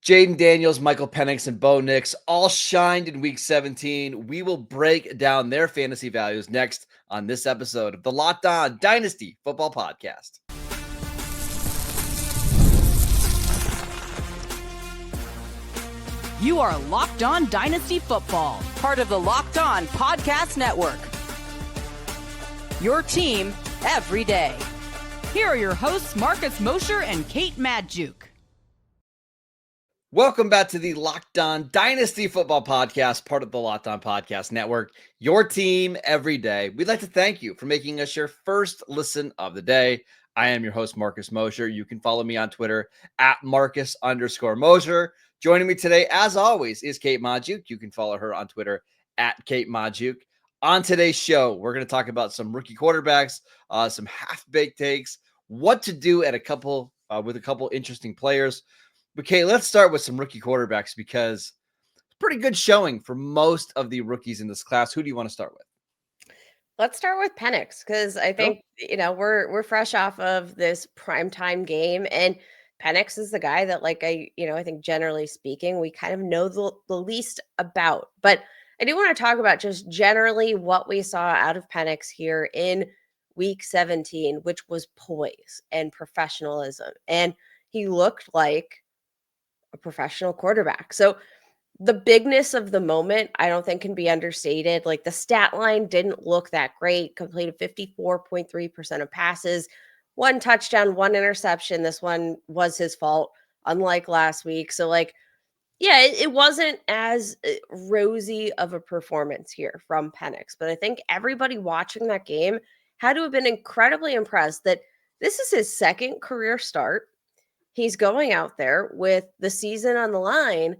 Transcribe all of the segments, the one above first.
Jayden Daniels, Michael Penix, and Bo Nix all shined in Week 17. We will break down their fantasy values next on this episode of the Locked On Dynasty Football Podcast. You are Locked On Dynasty Football, part of the Locked On Podcast Network. Your team every day. Here are your hosts, Marcus Mosher and Kate Madjuk. Welcome back to the Locked On Dynasty Football Podcast, part of the Locked On Podcast Network. Your team every day. We'd like to thank you for making us your first listen of the day. I am your host, Marcus Mosher. You can follow me on Twitter at Marcus_Mosher. Joining me today, as always, is Kate Madjuk. You can follow her on Twitter at Kate Madjuk. On today's show, we're going to talk about some rookie quarterbacks, some half-baked takes, what to do at with a couple interesting players. But Kate, let's start with some rookie quarterbacks because it's pretty good showing for most of the rookies in this class. Who do you want to start with? Let's start with Penix because I think, we're fresh off of this primetime game, and Penix is the guy that, I think generally speaking, we kind of know the least about. But I do want to talk about just generally what we saw out of Penix here in Week 17, which was poise and professionalism. And he looked like a professional quarterback. So the bigness of the moment, I don't think can be understated. Like the stat line didn't look that great. Completed 54.3% of passes, 1 touchdown, 1 interception. This one was his fault, unlike last week. So it wasn't as rosy of a performance here from Penix. But I think everybody watching that game had to have been incredibly impressed that this is his second career start. He's going out there with the season on the line.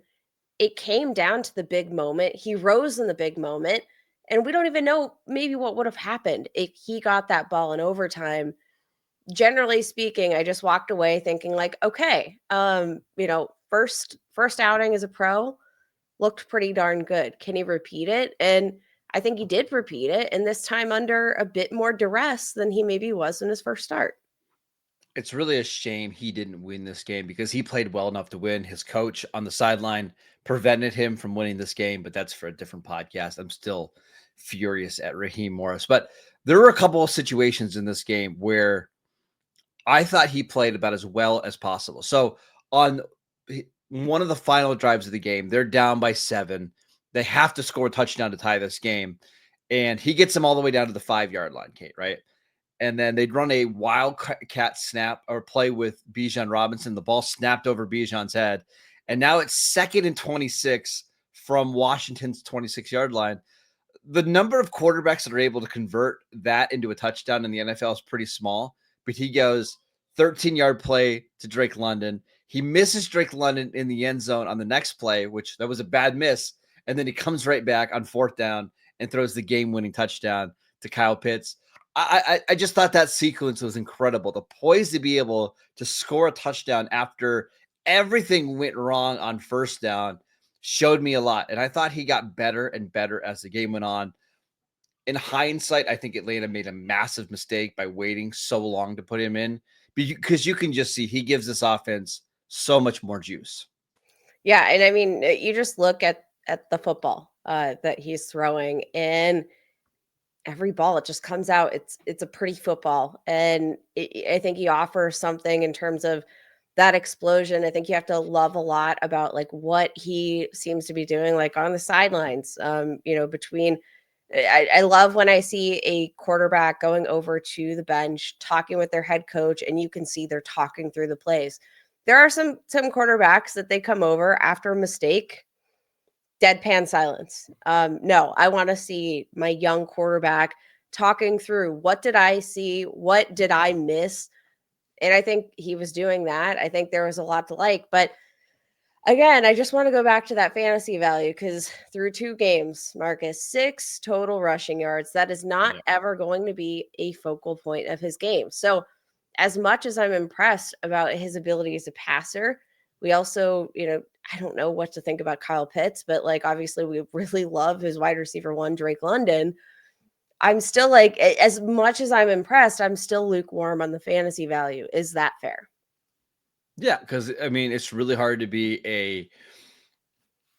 It came down to the big moment. He rose in the big moment, and we don't even know maybe what would have happened if he got that ball in overtime. Generally speaking, I just walked away thinking okay, first outing as a pro looked pretty darn good. Can he repeat it? And I think he did repeat it, and this time under a bit more duress than he maybe was in his first start. It's really a shame he didn't win this game because he played well enough to win. His coach on the sideline prevented him from winning this game, but that's for a different podcast. I'm still furious at Raheem Morris. But there were a couple of situations in this game where I thought he played about as well as possible. So on one of the final drives of the game, they're down by 7. They have to score a touchdown to tie this game. And he gets them all the way down to the 5-yard line, Kate, right? And then they'd run a wildcat snap or play with Bijan Robinson. The ball snapped over Bijan's head. And now it's 2nd and 26 from Washington's 26-yard line. The number of quarterbacks that are able to convert that into a touchdown in the NFL is pretty small. But he goes 13-yard play to Drake London. He misses Drake London in the end zone on the next play, which that was a bad miss. And then he comes right back on 4th down and throws the game-winning touchdown to Kyle Pitts. I just thought that sequence was incredible. The poise to be able to score a touchdown after everything went wrong on 1st down showed me a lot. And I thought he got better and better as the game went on. In hindsight, I think Atlanta made a massive mistake by waiting so long to put him in because you can just see he gives this offense so much more juice. Yeah, and I mean, you just look at the football that he's throwing, and every ball, it just comes out. It's a pretty football. And I think he offers something in terms of that explosion. I think you have to love a lot about what he seems to be doing, on the sidelines, between, I love when I see a quarterback going over to the bench, talking with their head coach, and you can see they're talking through the plays. There are some quarterbacks that they come over after a mistake, deadpan silence. No, I want to see my young quarterback talking through, what did I see? What did I miss? And I think he was doing that. I think there was a lot to like. But again, I just want to go back to that fantasy value because through 2 games, Marcus, 6 total rushing yards. That is not ever going to be a focal point of his game. So as much as I'm impressed about his ability as a passer, we also, I don't know what to think about Kyle Pitts, but obviously we really love his wide receiver 1, Drake London. I'm still as much as I'm impressed, I'm still lukewarm on the fantasy value. Is that fair? Yeah, because I mean, it's really hard to be a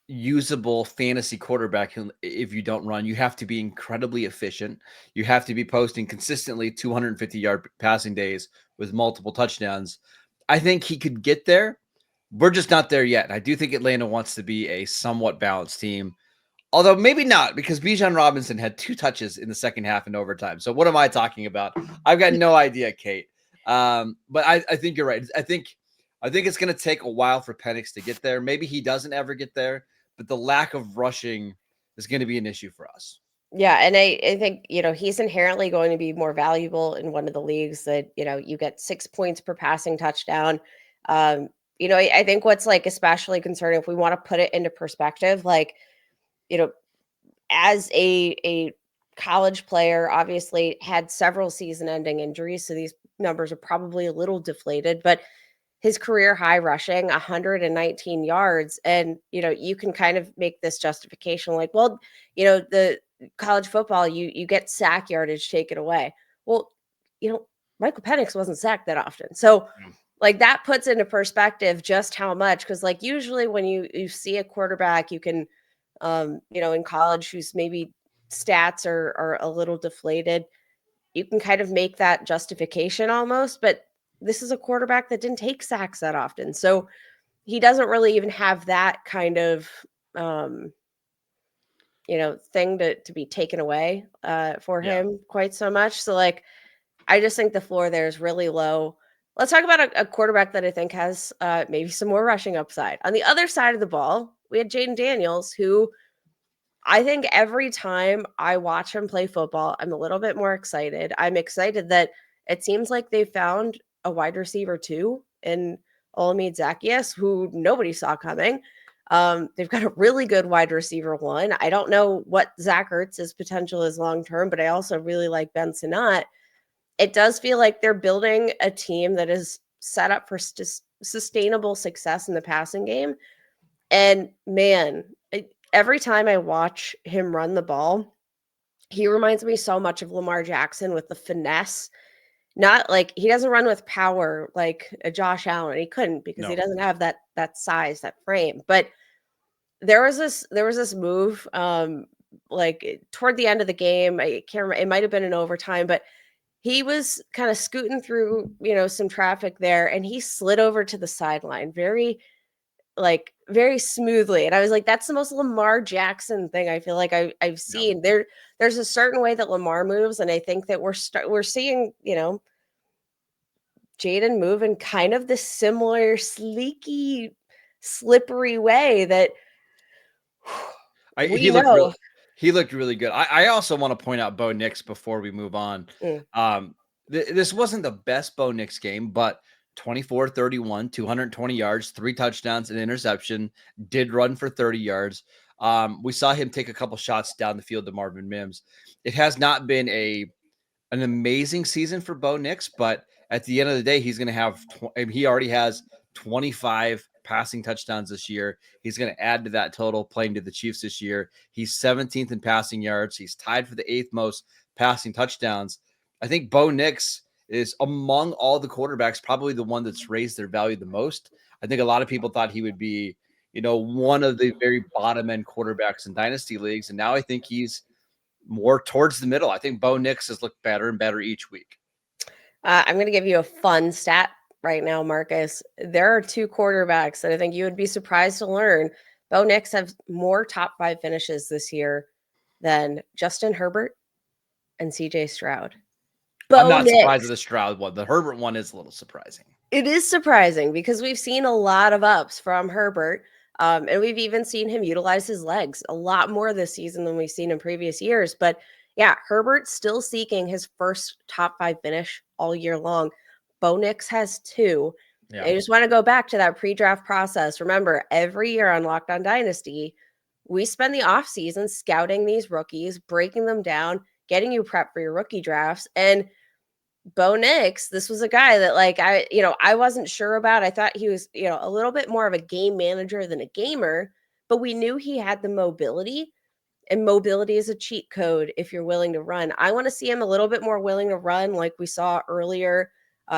usable fantasy quarterback if you don't run. You have to be incredibly efficient. You have to be posting consistently 250-yard passing days with multiple touchdowns. I think he could get there. We're just not there yet. I do think Atlanta wants to be a somewhat balanced team. Although maybe not, because Bijan Robinson had 2 touches in the second half in overtime. So what am I talking about? I've got no idea, Kate. But I think you're right. I think it's going to take a while for Penix to get there. Maybe he doesn't ever get there, but the lack of rushing is going to be an issue for us. Yeah, and I think, he's inherently going to be more valuable in one of the leagues that, you get 6 points per passing touchdown. I think what's like especially concerning, if we want to put it into perspective, like, as a college player, obviously had several season-ending injuries, so these numbers are probably a little deflated, but his career high rushing 119 yards, and you can kind of make this justification like, well, the college football, you get sack yardage taken away. Well, Michael Penix wasn't sacked that often, so like that puts into perspective just how much, because like usually when you see a quarterback, you can in college whose maybe stats are a little deflated, you can kind of make that justification almost. But this is a quarterback that didn't take sacks that often. So he doesn't really even have that kind of, thing to be taken away for him quite so much. So like, I just think the floor there is really low. Let's talk about a quarterback that I think has maybe some more rushing upside. On the other side of the ball, we had Jayden Daniels, who I think every time I watch him play football, I'm a little bit more excited. I'm excited that it seems like they found a wide receiver too in Olamide Zaccheaus, who nobody saw coming. They've got a really good wide receiver one. I don't know what Zach Ertz's potential is long-term, but I also really like Ben Sinnott. It does feel like they're building a team that is set up for sustainable success in the passing game. And man, every time I watch him run the ball, he reminds me so much of Lamar Jackson with the finesse. Not like he doesn't run with power like a Josh Allen. He couldn't because he doesn't have that size, that frame. But there was this move like toward the end of the game. I can't remember, it might have been in overtime, but he was kind of scooting through, some traffic there, and he slid over to the sideline very smoothly. And I was like, that's the most Lamar Jackson thing I feel like I've seen. There's a certain way that Lamar moves, and I think that we're seeing, Jayden move in kind of the similar sleeky, slippery way that He looked really good. I also want to point out Bo Nix before we move on. This wasn't the best Bo Nix game, but 24-31, 220 yards, 3 touchdowns, an interception, did run for 30 yards. We saw him take a couple shots down the field to Marvin Mims. It has not been an amazing season for Bo Nix, but at the end of the day, he's going to have he already has 25 passing touchdowns this year. He's going to add to that total playing to the Chiefs this year. He's 17th in passing yards. He's tied for the 8th most passing touchdowns. I think Bo Nix is among all the quarterbacks probably the one that's raised their value the most. I think a lot of people thought he would be, one of the very bottom end quarterbacks in dynasty leagues. And now I think he's more towards the middle. I think Bo Nix has looked better and better each week. I'm going to give you a fun stat right now, Marcus. There are 2 quarterbacks that I think you would be surprised to learn. Bo Nix has more top 5 finishes this year than Justin Herbert and CJ Stroud. I'm not surprised with the Stroud one. The Herbert one is a little surprising. It is surprising because we've seen a lot of ups from Herbert. And we've even seen him utilize his legs a lot more this season than we've seen in previous years. But yeah, Herbert's still seeking his first top 5 finish all year long. Bo Nix has 2. Yeah. I just want to go back to that pre-draft process. Remember, every year on Locked On Dynasty, we spend the offseason scouting these rookies, breaking them down, getting you prepped for your rookie drafts. And Bo Nix, this was a guy that I wasn't sure about. I thought he was, a little bit more of a game manager than a gamer, but we knew he had the mobility, and mobility is a cheat code if you're willing to run. I want to see him a little bit more willing to run like we saw earlier.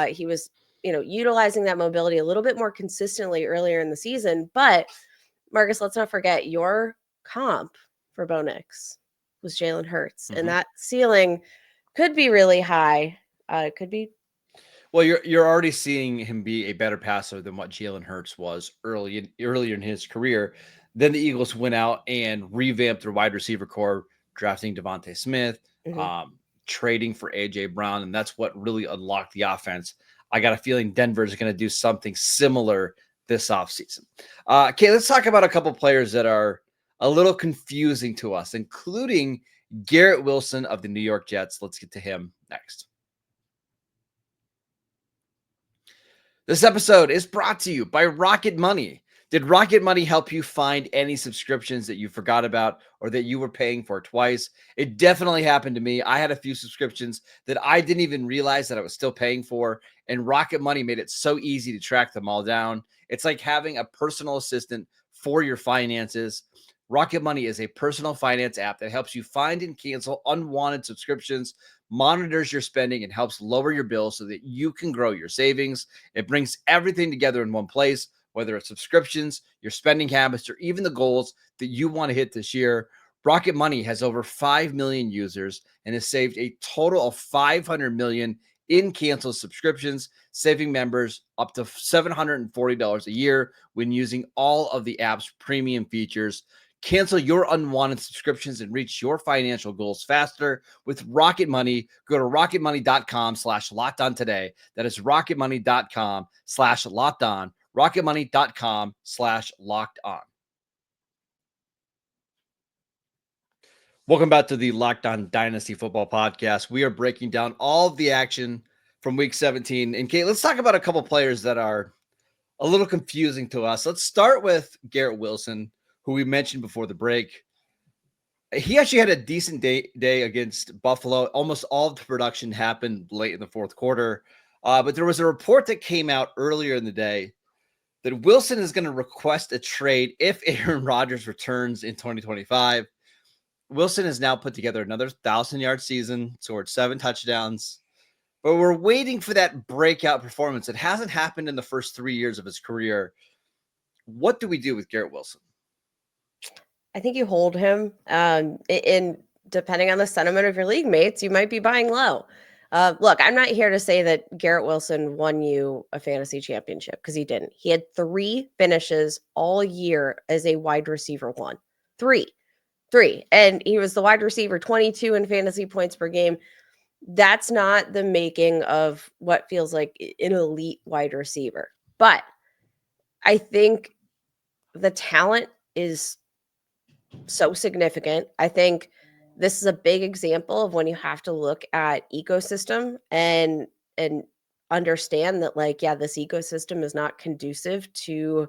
He was utilizing that mobility a little bit more consistently earlier in the season. But Marcus, let's not forget your comp for Bo Nix was Jalen Hurts, and that ceiling could be really high. It could be. Well, you're already seeing him be a better passer than what Jalen Hurts was earlier in his career. Then the Eagles went out and revamped their wide receiver core, drafting Devontae Smith, trading for AJ Brown, and that's what really unlocked the offense. I got a feeling Denver is going to do something similar this offseason. Okay, let's talk about a couple players that are a little confusing to us, including Garrett Wilson of the New York Jets. Let's get to him next. This episode is brought to you by Rocket Money. Did Rocket Money help you find any subscriptions that you forgot about or that you were paying for twice? It definitely happened to me. I had a few subscriptions that I didn't even realize that I was still paying for, and Rocket Money made it so easy to track them all down. It's like having a personal assistant for your finances. Rocket Money is a personal finance app that helps you find and cancel unwanted subscriptions, monitors your spending, and helps lower your bills so that you can grow your savings. It brings everything together in one place, whether it's subscriptions, your spending habits, or even the goals that you want to hit this year. Rocket Money has over 5 million users and has saved a total of $500 million in canceled subscriptions, saving members up to $740 a year when using all of the app's premium features. Cancel your unwanted subscriptions and reach your financial goals faster with Rocket Money. Go to rocketmoney.com/lockedon today. That is rocketmoney.com/lockedon. rocketmoney.com/lockedon. Welcome back to the Locked On Dynasty Football Podcast. We are breaking down all of the action from Week 17. And Kate, let's talk about a couple players that are a little confusing to us. Let's start with Garrett Wilson, who we mentioned before the break. He actually had a decent day against Buffalo. Almost all of the production happened late in the fourth quarter. But there was a report that came out earlier in the day that Wilson is going to request a trade if Aaron Rodgers returns in 2025. Wilson has now put together another 1,000-yard season, scored 7 touchdowns. But we're waiting for that breakout performance. It hasn't happened in the first 3 years of his career. What do we do with Garrett Wilson? I think you hold him. In depending on the sentiment of your league mates, you might be buying low. Look, I'm not here to say that Garrett Wilson won you a fantasy championship, because he didn't. He had 3 finishes all year as a wide receiver 1. 3. And he was the wide receiver 22 in fantasy points per game. That's not the making of what feels like an elite wide receiver. But I think the talent is so significant. I think this is a big example of when you have to look at ecosystem and understand that, like, yeah, this ecosystem is not conducive to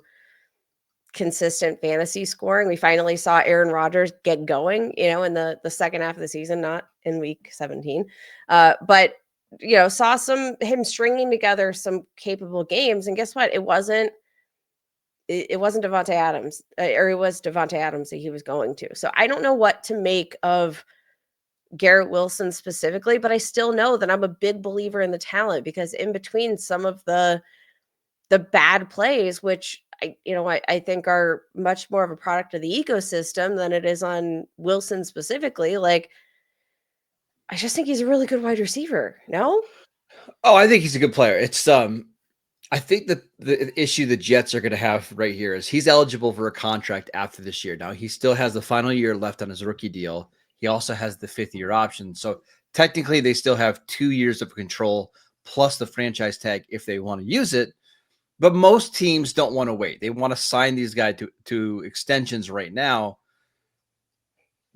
consistent fantasy scoring. We finally saw Aaron Rodgers get going, in the second half of the season, not in week 17. But, saw him stringing together some capable games. And guess what? It wasn't Devontae Adams, or it was Devontae Adams that he was going to. So I don't know what to make of Garrett Wilson specifically, but I still know that I'm a big believer in the talent, because in between some of the bad plays, which I think are much more of a product of the ecosystem than it is on Wilson specifically. Like, I just think he's a really good wide receiver. No? Oh, I think he's a good player. It's I think that the issue the Jets are going to have right here is he's eligible for a contract after this year. Now, he still has the final year left on his rookie deal. He also has the 5th-year option. So technically they still have 2 years of control plus the franchise tag if they want to use it. But most teams don't want to wait. They want to sign these guys to extensions right now.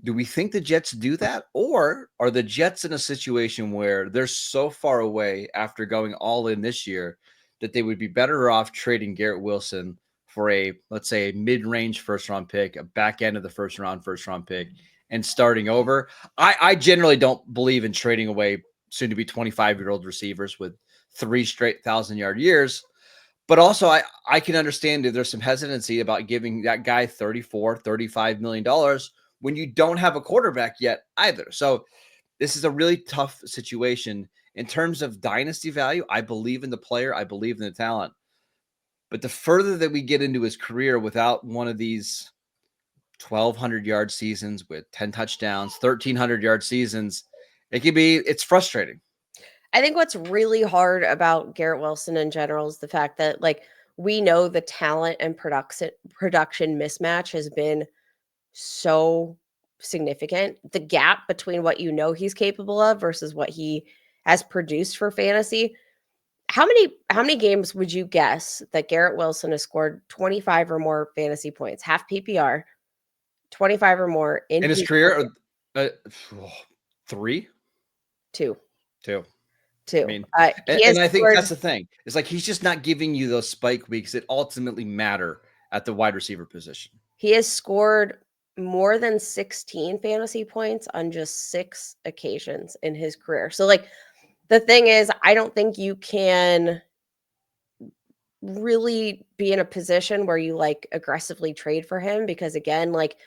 Do we think the Jets do that? Or are the Jets in a situation where they're so far away after going all in this year that they would be better off trading Garrett Wilson for let's say, a mid-range first-round pick, a back end of the first-round pick, and starting over? I generally don't believe in trading away soon-to-be 25-year-old receivers with 3 straight 1,000-yard years. But also, I can understand if there's some hesitancy about giving that guy $34-35 million when you don't have a quarterback yet either. So this is a really tough situation. in terms of dynasty value, I believe in the player. I believe in the talent. But the further that we get into his career without one of these 1,200-yard seasons with 10 touchdowns, 1,300-yard seasons, it's frustrating. I think what's really hard about Garrett Wilson in general is the fact that, like, we know the talent and production mismatch has been so significant. The gap between what you know he's capable of versus what he has produced for fantasy. How many games would you guess that Garrett Wilson has scored 25 or more fantasy points, half PPR, 25 or more in his career? 3? 2. I mean, and I think that's the thing. It's like he's just not giving you those spike weeks that ultimately matter at the wide receiver position. He has scored more than 16 fantasy points on just 6 occasions in his career. So, like, the thing is, I don't think you can really be in a position where you, like, aggressively trade for him because, again, like,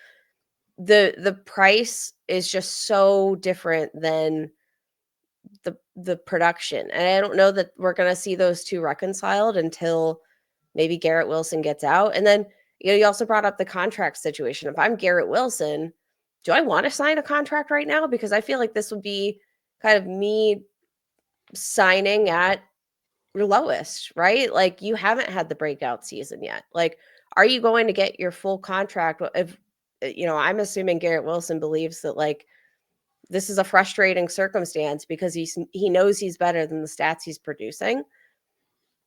the price is just so different than the production. And I don't know that we're going to see those two reconciled until maybe Garrett Wilson gets out. And then, you also brought up the contract situation. If I'm Garrett Wilson, do I want to sign a contract right now? Because I feel like this would be kind of me signing at your lowest, right? Like, you haven't had the breakout season yet. Like, are you going to get your full contract? If, I'm assuming Garrett Wilson believes that, like, this is a frustrating circumstance because he knows he's better than the stats he's producing.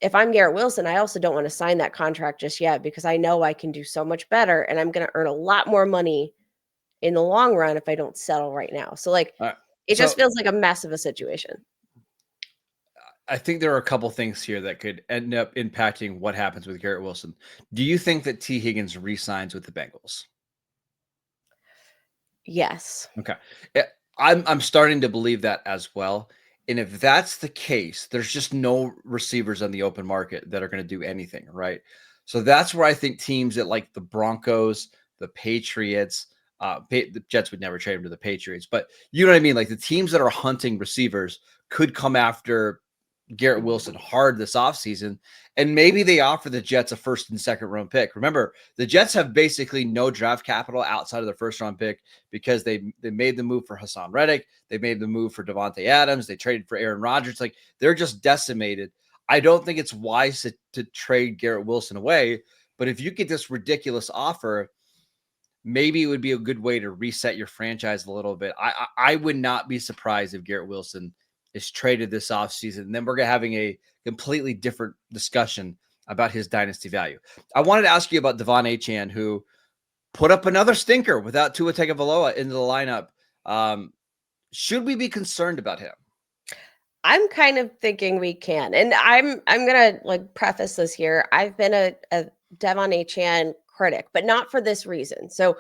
If I'm Garrett Wilson, I also don't want to sign that contract just yet because I know I can do so much better and I'm going to earn a lot more money in the long run if I don't settle right now. So, like, it just feels like a mess of a situation. I think there are a couple things here that could end up impacting what happens with Garrett Wilson. Do you think that T. Higgins re-signs with the Bengals? Yes. Okay. I'm starting to believe that as well. And if that's the case, there's just no receivers on the open market that are going to do anything, right? So that's where I think teams that like the Broncos, the Patriots, the Jets would never trade him to the Patriots, but you know what I mean? Like the teams that are hunting receivers could come after Garrett Wilson hard this offseason, and maybe they offer the Jets a first and second round pick. Remember, the Jets have basically no draft capital outside of their first round pick because they made the move for Hassan Reddick. They made the move for Devontae Adams. They traded for Aaron Rodgers. Like, they're just decimated. I don't think it's wise to trade Garrett Wilson away, but if you get this ridiculous offer, maybe it would be a good way to reset your franchise a little bit. I would not be surprised if Garrett Wilson is traded this offseason, and then we're having a completely different discussion about his dynasty value. I wanted to ask you about Devon Achane, who put up another stinker without Tua Tagovailoa into the lineup. Should we be concerned about him? I'm kind of thinking we can. And I'm gonna, like, preface this here. I've been a Devon Achane critic, but not for this reason. So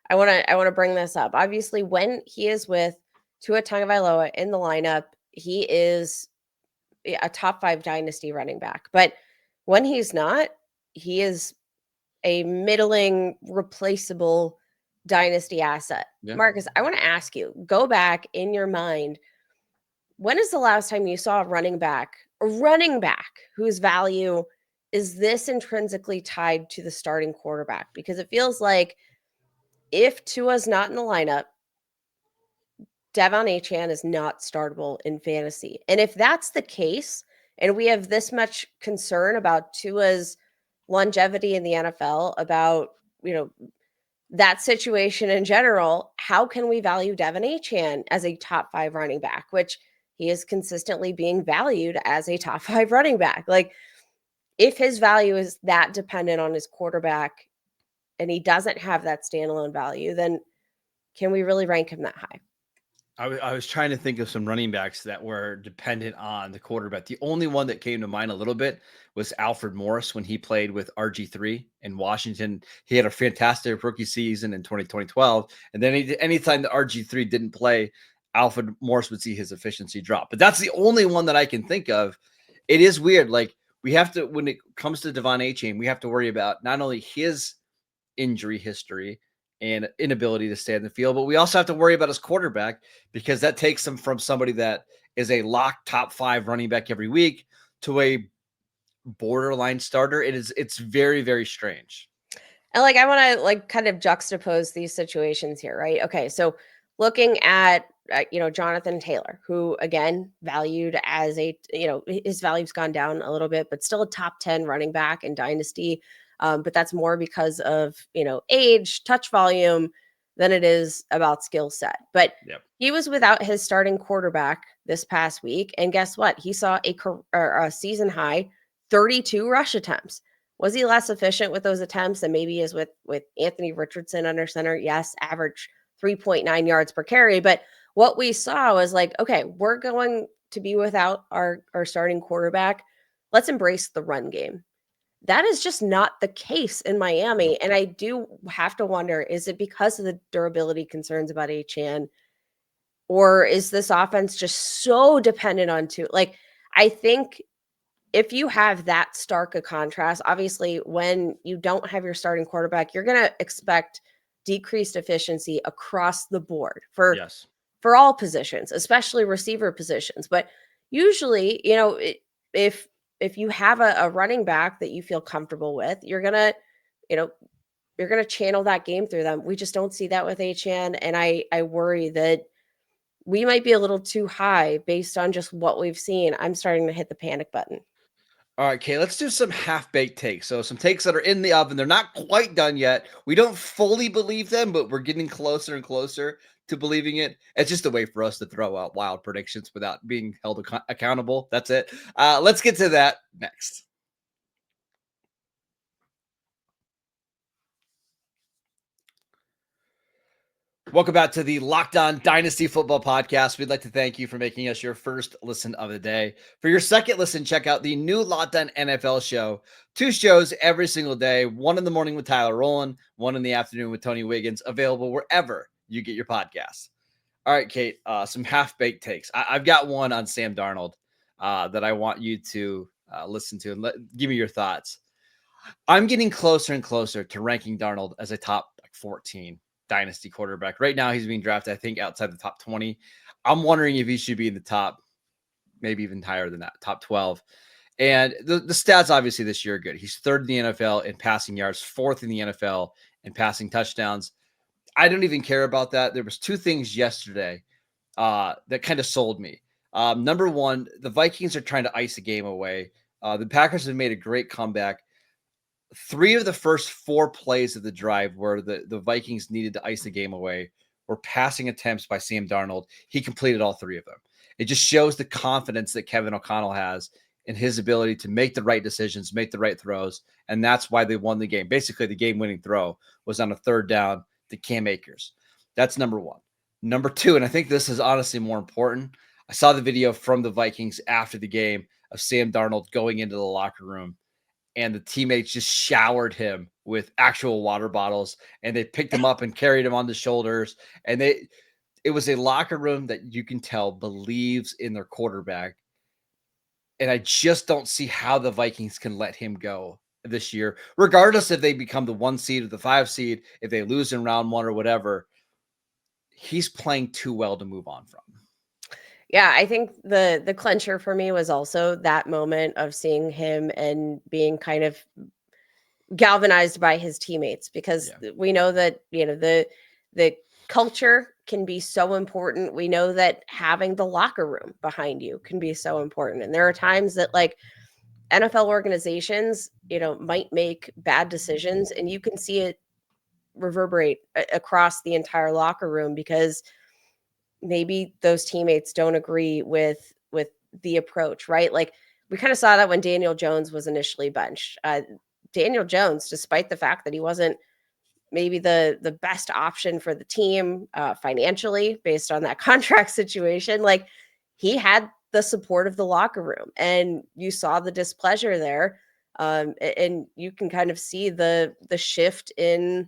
I wanna bring this up. Obviously, when he is with Tua Tagovailoa in the lineup, he is a top 5 dynasty running back. But when he's not, he is a middling, replaceable dynasty asset. Yeah. Marcus, I want to ask you, go back in your mind. When is the last time you saw a running back whose value is this intrinsically tied to the starting quarterback? Because it feels like if Tua's not in the lineup, Devon Achane is not startable in fantasy. And if that's the case, and we have this much concern about Tua's longevity in the NFL, about, that situation in general, how can we value Devon Achane as a top 5 running back, which he is consistently being valued as a top 5 running back? Like, if his value is that dependent on his quarterback and he doesn't have that standalone value, then can we really rank him that high? I was trying to think of some running backs that were dependent on the quarterback. The only one that came to mind a little bit was Alfred Morris when he played with RG3 in Washington. He had a fantastic rookie season in 2012. And then anytime the RG3 didn't play, Alfred Morris would see his efficiency drop. But that's the only one that I can think of. It is weird. Like, we have to, when it comes to Devon Achane, we have to worry about not only his injury history and inability to stay in the field, but we also have to worry about his quarterback, because that takes him from somebody that is a lock top 5 running back every week to a borderline starter. It's very, very strange. And like, I want to like kind of juxtapose these situations here, right? Okay. So looking at, Jonathan Taylor, who again, valued as his value's gone down a little bit, but still a top 10 running back in Dynasty. But that's more because of, age, touch volume than it is about skill set. But he was without his starting quarterback this past week. And guess what? He saw a season high 32 rush attempts. Was he less efficient with those attempts than maybe he is with Anthony Richardson under center? Yes, average 3.9 yards per carry. But what we saw was like, okay, we're going to be without our starting quarterback. Let's embrace the run game. That is just not the case in Miami. And I do have to wonder, is it because of the durability concerns about Achane? Or is this offense just so dependent on like, I think if you have that stark a contrast, obviously when you don't have your starting quarterback, you're going to expect decreased efficiency across the board for all positions, especially receiver positions. But usually, if you have a running back that you feel comfortable with, you're going to channel that game through them. We just don't see that with Achane. And I worry that we might be a little too high based on just what we've seen. I'm starting to hit the panic button. All right, Kay, let's do some half-baked takes. So some takes that are in the oven. They're not quite done yet. We don't fully believe them, but we're getting closer and closer to believing it. It's just a way for us to throw out wild predictions without being held accountable. That's it. Let's get to that next. Welcome back to the Locked On Dynasty Football Podcast. We'd like to thank you for making us your first listen of the day. For your second listen, check out the new Locked On NFL show. 2 shows every single day, one in the morning with Tyler Rowland, one in the afternoon with Tony Wiggins, available wherever you get your podcasts. All right, Kate, some half-baked takes. I've got one on Sam Darnold that I want you to listen to and give me your thoughts. I'm getting closer and closer to ranking Darnold as a top 14 Dynasty quarterback. Right now, he's being drafted, I think, outside the top 20. I'm wondering if he should be in the top, maybe even higher than that, top 12. And the stats, obviously, this year are good. He's 3rd in the NFL in passing yards, 4th in the NFL in passing touchdowns. I don't even care about that. There was 2 things yesterday that kind of sold me. Number one, the Vikings are trying to ice the game away. The Packers have made a great comeback. 3 of the first 4 plays of the drive where the Vikings needed to ice the game away were passing attempts by Sam Darnold. He completed all 3 of them. It just shows the confidence that Kevin O'Connell has in his ability to make the right decisions, make the right throws, and that's why they won the game. Basically, the game-winning throw was on a 3rd down to Cam Akers. That's number 1. Number 2, and I think this is honestly more important, I saw the video from the Vikings after the game of Sam Darnold going into the locker room, and the teammates just showered him with actual water bottles, and they picked him up and carried him on the shoulders. And it was a locker room that you can tell believes in their quarterback. And I just don't see how the Vikings can let him go this year, regardless if they become the 1 seed or the 5 seed, if they lose in round 1 or whatever. He's playing too well to move on from. Yeah, I think the clincher for me was also that moment of seeing him and being kind of galvanized by his teammates, because we know that, the culture can be so important. We know that having the locker room behind you can be so important. And there are times that like NFL organizations, might make bad decisions, and you can see it reverberate across the entire locker room because maybe those teammates don't agree with the approach, right? Like we kind of saw that when Daniel Jones was initially benched. Daniel Jones, despite the fact that he wasn't maybe the best option for the team financially based on that contract situation, like he had the support of the locker room, and you saw the displeasure there. And you can kind of see the shift in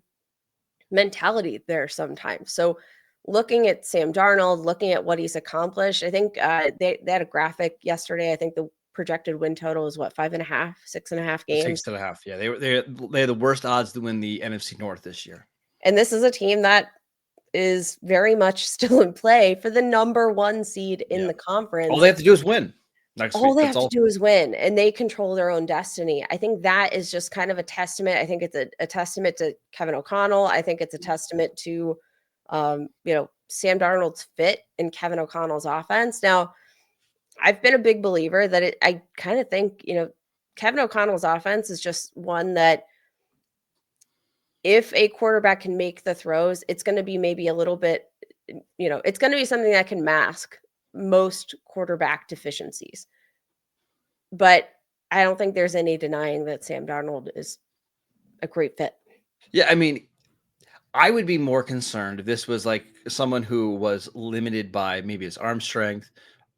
mentality there sometimes. So looking at Sam Darnold, looking at what he's accomplished, I think they had a graphic yesterday. I think the projected win total is what, 5.5, 6.5 games. 6.5. Yeah, they had the worst odds to win the NFC North this year. And this is a team that is very much still in play for the number 1 seed in the All conference. they have to do is win next All week. they That's have to do is win, and they control their own destiny. I think that is just kind of a testament. I think it's a testament to Kevin O'Connell. I think it's a testament to, Sam Darnold's fit in Kevin O'Connell's offense. Now, I've been a big believer that I kind of think, Kevin O'Connell's offense is just one that if a quarterback can make the throws, it's going to be maybe a little bit, it's going to be something that can mask most quarterback deficiencies. But I don't think there's any denying that Sam Darnold is a great fit. Yeah, I mean, I would be more concerned if this was like someone who was limited by maybe his arm strength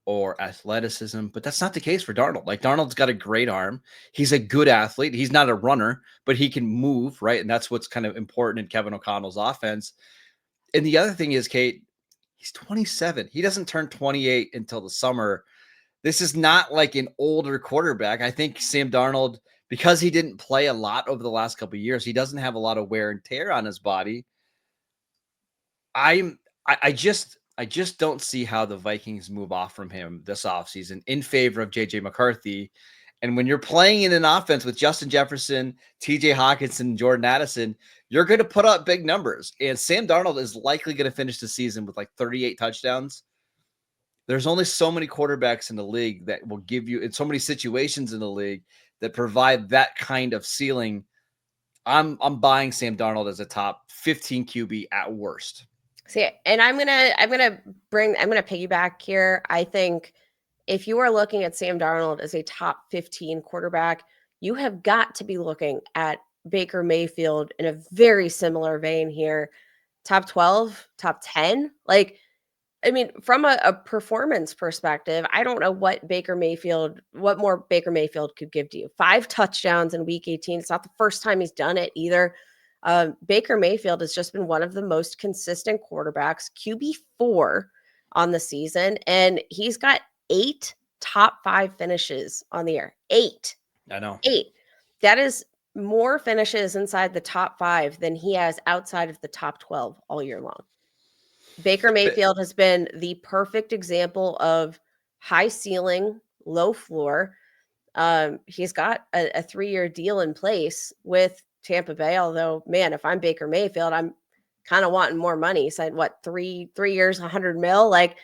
or athleticism, but that's not the case for Darnold. Like Darnold's got a great arm. He's a good athlete. He's not a runner, but he can move, right? And that's what's kind of important in Kevin O'Connell's offense. And the other thing is, Kate, he's 27. He doesn't turn 28 until the summer. This is not like an older quarterback. I think Sam Darnold, because he didn't play a lot over the last couple of years, he doesn't have a lot of wear and tear on his body. I just don't see how the Vikings move off from him this offseason in favor of JJ McCarthy. And when you're playing in an offense with Justin Jefferson, TJ Hawkinson, Jordan Addison, you're going to put up big numbers. And Sam Darnold is likely going to finish the season with like 38 touchdowns. There's only so many quarterbacks in the league that will give you, in so many situations in the league that provide that kind of ceiling. I'm buying Sam Darnold as a top 15 QB at worst. See, and I'm gonna piggyback here. I think if you are looking at Sam Darnold as a top 15 quarterback, you have got to be looking at Baker Mayfield in a very similar vein here. Top 12, top 10. Like, I mean, from a performance perspective, I don't know what more Baker Mayfield could give to you. 5 touchdowns in week 18. It's not the first time he's done it either. Baker Mayfield has just been one of the most consistent quarterbacks, QB4 on the season, and he's got 8 top 5 finishes on the year. 8. I know. 8. That is more finishes inside the top 5 than he has outside of the top 12 all year long. Baker Mayfield has been the perfect example of high ceiling, low floor. He's got a 3-year deal in place with Tampa Bay. Although, man, if I'm Baker Mayfield, I'm kind of wanting more money. Signed 3 years, $100 million. Like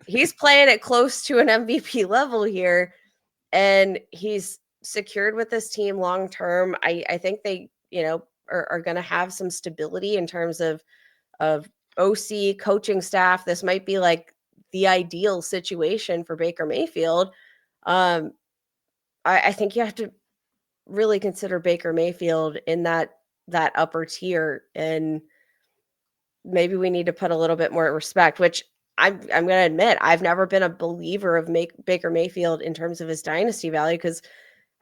he's playing it close to an MVP level here, and he's secured with this team long term. I think they, are going to have some stability in terms of OC coaching staff. This might be like the ideal situation for Baker Mayfield. I think you have to really consider Baker Mayfield in that upper tier, and maybe we need to put a little bit more respect, which I'm going to admit, I've never been a believer of Baker Mayfield in terms of his dynasty value, because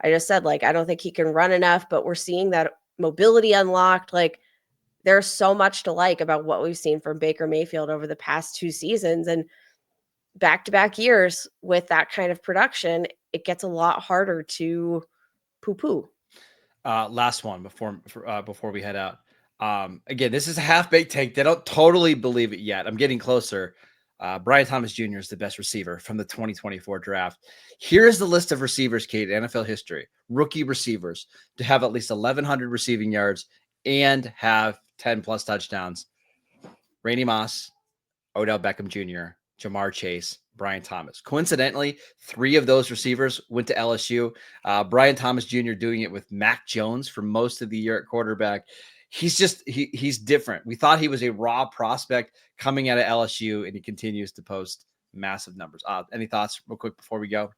I just said, like, I don't think he can run enough, but we're seeing that mobility unlocked. Like, there's so much to like about what we've seen from Baker Mayfield over the past 2 seasons, and back-to-back years with that kind of production, it gets a lot harder to poo-poo. Last one before we head out. Again, this is a half-baked take. They don't totally believe it yet. I'm getting closer. Brian Thomas Jr. is the best receiver from the 2024 draft. Here's the list of receivers, Kate, NFL history. Rookie receivers to have at least 1,100 receiving yards and have 10-plus touchdowns. Randy Moss, Odell Beckham Jr., Jamar Chase, Brian Thomas. Coincidentally, 3 of those receivers went to LSU. Brian Thomas Jr. doing it with Mac Jones for most of the year at quarterback. He's just, he's different. We thought he was a raw prospect coming out of LSU, and he continues to post massive numbers. Any thoughts real quick before we go?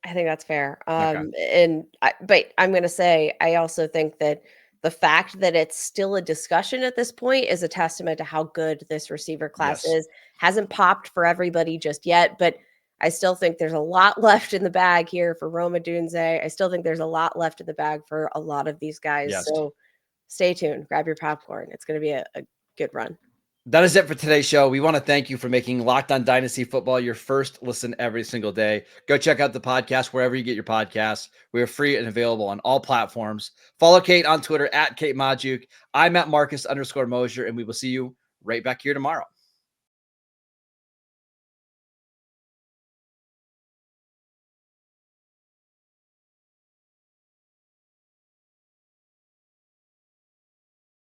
I think that's fair. Okay. But I'm going to say, I also think that the fact that it's still a discussion at this point is a testament to how good this receiver class is. Hasn't popped for everybody just yet, but I still think there's a lot left in the bag here for Rome Odunze. I still think there's a lot left in the bag for a lot of these guys. Yes. So stay tuned, grab your popcorn. It's going to be a good run. That is it for today's show. We want to thank you for making Locked On Dynasty Football your first listen every single day. Go check out the podcast wherever you get your podcasts. We are free and available on all platforms. Follow Kate on Twitter at Kate Majuk. I'm at Marcus_Mosier, and we will see you right back here tomorrow.